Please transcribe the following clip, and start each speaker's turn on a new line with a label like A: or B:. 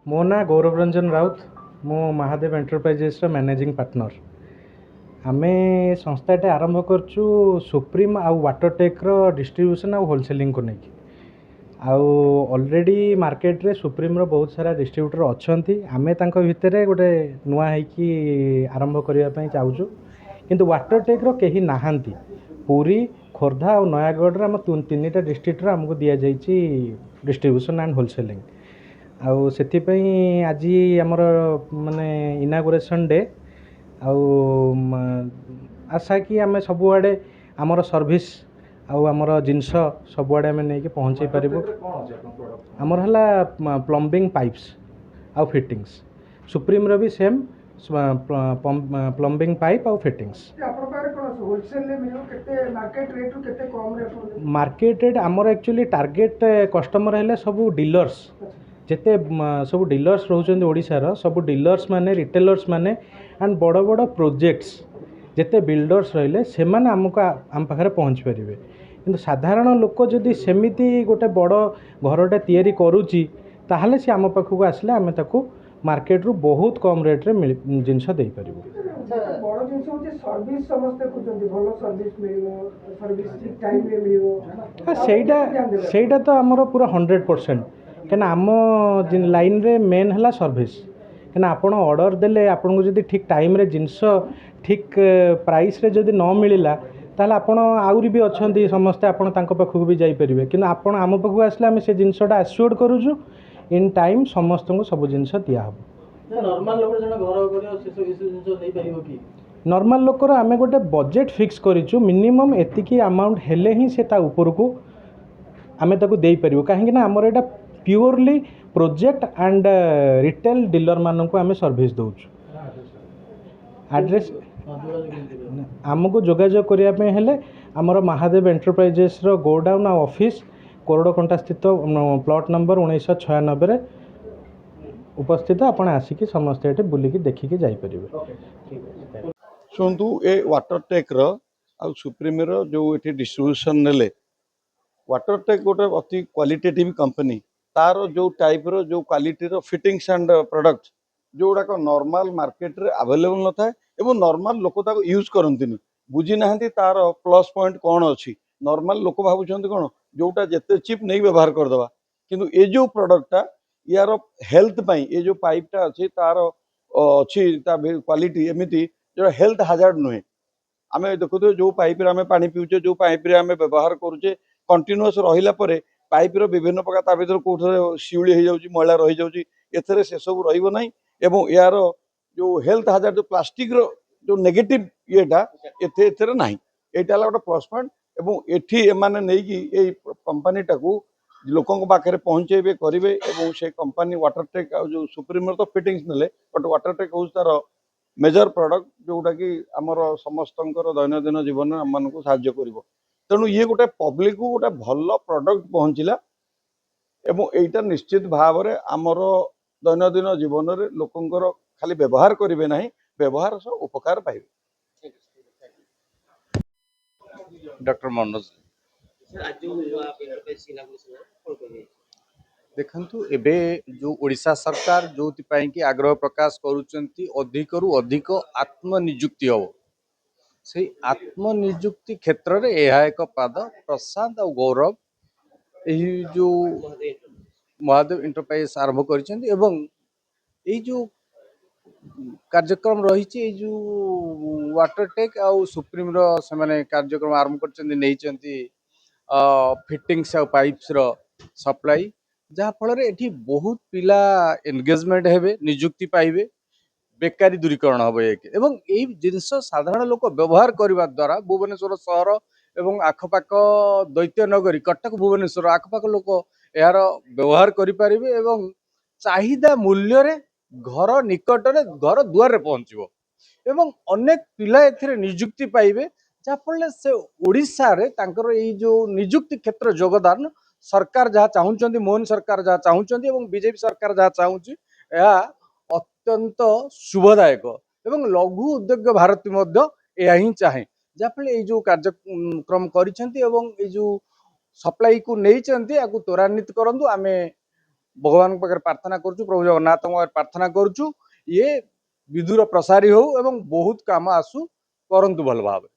A: मो ना गौरव रंजन राउत मो महादेव एंटरप्राइजेस मैनेजिंग पार्टनर आमे संस्थाटे आरंभ करछु सुप्रीम आउ वाटरटेक डिस्ट्रीब्यूशन आउ होलसेलिंग को लेकिन आउ ऑलरेडी मार्केट रे सुप्रीम रो बहुत सारा डिस्ट्रीब्यूटर अच्छी आमे तांको भितरे गोटे नुआ है आरंभ करने चाहूँ किंतु वाटरटेक रो कहीं नाहांती पुरी खोर्धा और नयागढ़ आम तीन डिस्ट्रिक्ट आमको दि जाइए डिस्ट्रीब्यूशन एंड होलसेलिंग आउ ସେଥିପାଇଁ ଆଜି ଆମର ମାନେ ଇନାଗୁରେସନ୍ ଡେ ଆଉ ଆଶା କି ଆମେ ସବୁଆଡ଼େ ଆମର ସର୍ଭିସ୍ ଆଉ ଆମର ଜିନିଷ ସବୁଆଡ଼େ ଆମେ ନେଇକି ପହଞ୍ଚେଇ ପାରିବୁ। ଆମର ହେଲା ପ୍ଲମ୍ବିଂ ପାଇପ୍ସ ଆଉ ଫିଟିଂସ୍ ସୁପ୍ରିମର ବି ସେମ୍ ପ୍ଲମ୍ବିଂ ପାଇପ୍ ଆଉ ଫିଟିଂସ୍। ମାର୍କେଟ ରେଟ୍ ଆମର ଆକ୍ଚୁଆଲି ଟାର୍ଗେଟ୍ କଷ୍ଟମର ହେଲେ ସବୁ ଡିଲର୍ସ जिते सब डीलर्स रोचंदी ओडिशार सब डीलर्स माने रिटेलर्स माने एंड बड़ बड़ प्रोजेक्ट्स जिते बिल्डर्स रहिले से माने हमको आम पाखरे पहुँच पारे किंतु साधारण लोक जदि सेमिति गोटे बड़ घरटे तैयारी करुच्ची ताहले से आम पाखक आसले आम ताकू मार्केट रू बहुत कम रेट रे जिनस दे पारिबु। सेटा तो आमर पूरा 100% कहीं आम लाइन रे मेन है सर्विस कहीं आप ऑर्डर देले आपन को जदि ठीक टाइम रे जिनस ठीक प्राइस रे जदि न मिलला ताहले आपण आउरी भी अच्छी समस्ते आपण तांको पाखक भी जाई परिबे किंतु आपण आम पाखक आसले आम से जिनसटा एश्योर्ड करूछु इन टाइम समस्त को सब जिनस दिया हबो। नॉर्मल लोकर आम गोटे बजेट फिक्स करिछु मिनिमम एतिकी अमाउंट हेले ही से ता ऊपर को आम ताको देई परिबो काहे कि ना हमर एटा purely project and retail dealer मानक आम सर्विस दौचु। एड्रेस आमको जोगाजोग करने हेले आमर महादेव एंटरप्राइजेस रो गोडाउन आ ऑफिस कोरडकंटा स्थित प्लॉट नंबर 1996 उपस्थित आपण आसिकी समस्ते एटे बुलिकी देखिकी जाई परिबे।
B: शुणु ए वाटरटेक रो आ सुप्रीम रो जो एठी डिस्ट्रीब्यूशन नेले वाटरटेक गोटे अति क्वालिटेटिव कंपनी तार जो टाइप रो जो क्वालिटी रो फिटिंग्स एंड प्रोडक्ट जो गुड़ाक नॉर्मल मार्केट रे अवेलेबल न थाए एवं नॉर्मल लोक ताको यूज करंतिनी बुझी नाहंती तार प्लस पॉइंट कौन अच्छी नॉर्मल लोक भावुचंती कौन जोटा जेते चिप नहीं व्यवहार करदवा किंतु ए जो प्रोडक्टटा यार हेल्थ पई ए जो पाइपटा अच्छी तार अच्छी क्वालिटी एमिति जो हेल्थ हाजार्ड नुहे आम देखुए जो पाइप रे आम पानी पीछे जो पाइप रे आम व्यवहार करुचे कंटिन्यूअस रहिला परे पाइप रो विभिन्न प्रकार ता भीतर कोठरे शिउली हो जाउची मैला रही जाउची एथरे से सब रहिबो नाही एवं यार जो हेल्थ हाजार्ड जो प्लास्टिक रो जो नेगेटिव येटा एथरे नाही एटा ला गोटे प्लस पॉइंट एवं एठी एमाने नै कि ए कंपनी टाकू लोकन पाखे पहुँचे करेंगे एवं से कंपनी वाटरटेक जो सुप्रीम तो फिटिंग्स नेले बट वाटरटेक हूँ तार मेजर प्रोडक्ट जोटा कि आमर समस्त दैनंदिन जीवन आम मान साहाय्य कर तेणु ये गोटे पब्लिक को गोटे भल प्रोडक्ट पहुँचला एवं एटा निश्चित भाव में आमर दैनंदिन जीवन में लोकंर खाली व्यवहार करेंगे ना व्यवहार सह उपकार पाइबे।
C: डॉक्टर मनोज देखंतु एबे जो ओडिशा सरकार जो कि आग्रह प्रकाश करूचंती अधिक रु अधिक आत्मनियुक्ति हो से आत्मनियुक्ति क्षेत्र रे यह एक पाद प्रशांत और गौरव यही जो महादेव एंटरप्राइज आरंभ करिसेंती एवं यही जो कार्यक्रम रही जो वाटरटेक आउ सुप्रीम रो से माने कार्यक्रम आरंभ करचंती नैचंती फिटिंग्स और पाइप्स रो सप्लाई जहाँ फल एठी बहुत पिला एंगेजमेंट हेबे नियुक्ति पाइबे बेकारी दूरीकरण हम एक एवं यही जिनस साधारण लोक व्यवहार करने द्वारा भुवनेश्वर सहर एवं आखपाख दैत्यनगरी कटक भुवनेश्वर आखपाख लोक यार व्यवहार करें एवं चाहिदा मूल्य रे घर निकट रे घर दुआर पहुँचो एवं अनेक पिला एथिरे नियुक्ति पाइबे जहाँफल से ओडिशा रे तांकर यही जो नियुक्ति क्षेत्र योगदान सरकार जहाँ चाहूँगी मोहन सरकार जहाँ चाहूँगी एवं बीजेपी सरकार जहाँ चाहूँगी अत्यंत शुभदायक एवं लघु उद्योग भारती यह ही चाहे जहाँफल ये जो कार्यक्रम करिसेंती एवं ये जो सप्लाई को नहीं त्वरान्वित करंतु आमे भगवान पाखे प्रार्थना करूँ प्रभु जगन्नाथ प्रार्थना करूँ ये विधुर प्रसारी हो एवं बहुत काम आसु करंतु भल भाव